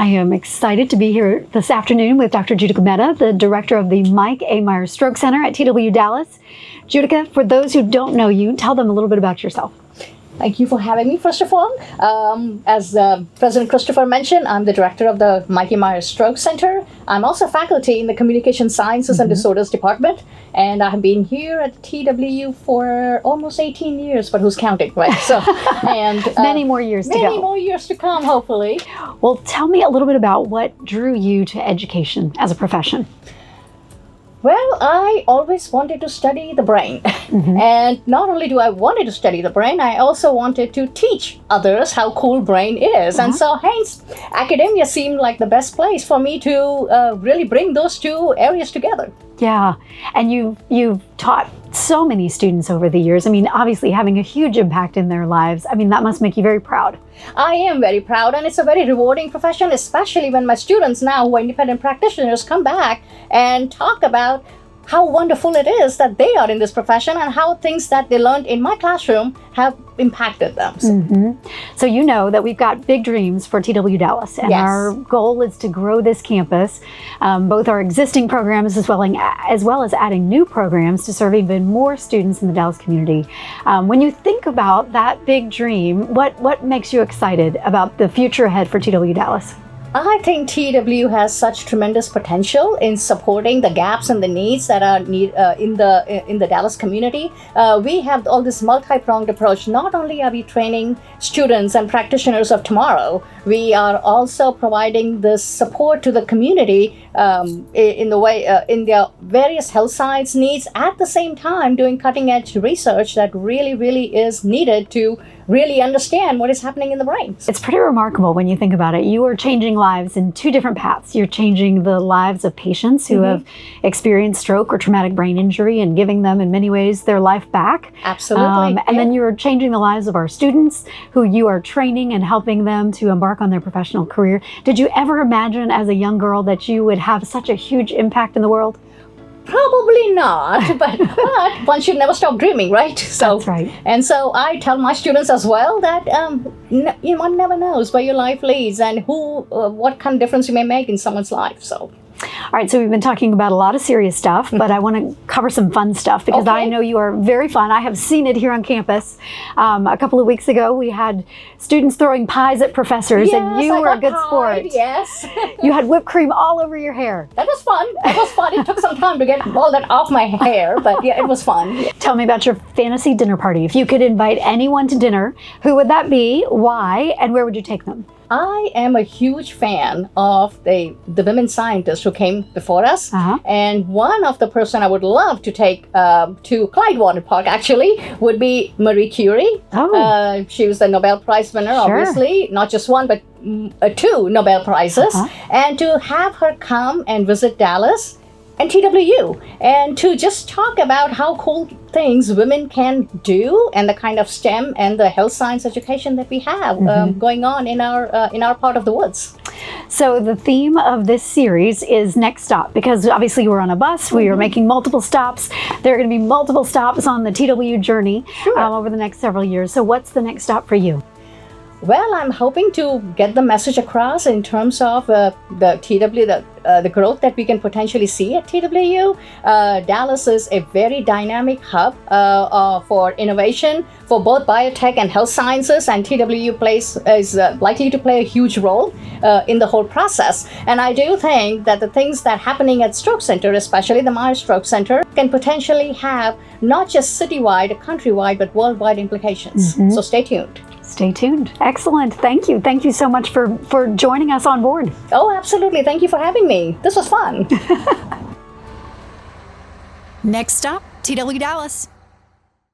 I am excited to be here this afternoon with Dr. Judika Mehta, the director of the Mike A. Myers Stroke Center at TW Dallas. Judika, for those who don't know you, tell them a little bit about yourself. Thank you for having me, first of all. As President Christopher mentioned, I'm the director of the Mike A. Myers Stroke Center. I'm also faculty in the Communication Sciences and Disorders Department, and I have been here at TWU for almost 18 years, but who's counting, right? So, and many more years to go. Many more years to come, hopefully. Well, tell me a little bit about what drew you to education as a profession. Well, I always wanted to study the brain. And not only do I wanted to study the brain, I also wanted to teach others how cool brain is. And so hence, academia seemed like the best place for me to really bring those two areas together. Yeah, and you've taught so many students over the years. I mean, obviously having a huge impact in their lives. I mean, that must make you very proud. I am very proud, and it's a very rewarding profession, especially when my students now, who are independent practitioners, come back and talk about how wonderful it is that they are in this profession and how things that they learned in my classroom have impacted them. So you know that we've got big dreams for TW Dallas, and our goal is to grow this campus, both our existing programs as well as adding new programs to serve even more students in the Dallas community. When you think about that big dream, what makes you excited about the future ahead for TW Dallas? I think TW has such tremendous potential in supporting the gaps and the needs that are in the Dallas community. We have all this multi-pronged approach. Not only are we training students and practitioners of tomorrow, we are also providing this support to the community in their various health science needs, at the same time doing cutting-edge research that really is needed to really understand what is happening in the brain. It's pretty remarkable when you think about it. You are changing lives in two different paths. You're changing the lives of patients who have experienced stroke or traumatic brain injury and giving them in many ways their life back. Absolutely. And then you're changing the lives of our students who you are training and helping them to embark on their professional career. Did you ever imagine as a young girl that you would have such a huge impact in the world? Probably not, but one should never stop dreaming, right? So, that's right. And so I tell my students as well that one never knows where your life leads and what kind of difference you may make in someone's life. So. All right, so we've been talking about a lot of serious stuff, but I want to cover some fun stuff because I know you are very fun. I have seen it here on campus. A couple of weeks ago, we had students throwing pies at professors, and you were a good sport. Yes. You had whipped cream all over your hair. That was fun. It took some time to get all that off my hair, but yeah, it was fun. Tell me about your fantasy dinner party. If you could invite anyone to dinner, who would that be, why, and where would you take them? I am a huge fan of the women scientists who came before us. And one of the person I would love to take to Clyde Water Park actually would be Marie Curie. She was the Nobel Prize winner, obviously, not just one, but 2 Nobel Prizes. And to have her come and visit Dallas and TWU and to just talk about how cool things women can do and the kind of STEM and the health science education that we have going on in our part of the woods. So the theme of this series is Next Stop, because obviously we're on a bus, we are making multiple stops. There are going to be multiple stops on the TWU journey over the next several years. So what's the next stop for you? Well, I'm hoping to get the message across in terms of the growth that we can potentially see at TWU. Dallas is a very dynamic hub for innovation for both biotech and health sciences, and TWU is likely to play a huge role in the whole process. And I do think that the things that are happening at Stroke Center, especially the Myers Stroke Center, can potentially have not just citywide, countrywide, but worldwide implications. So stay tuned. Stay tuned. Excellent. Thank you. Thank you so much for joining us on board. Oh, absolutely. Thank you for having me. This was fun. Next stop, TW Dallas.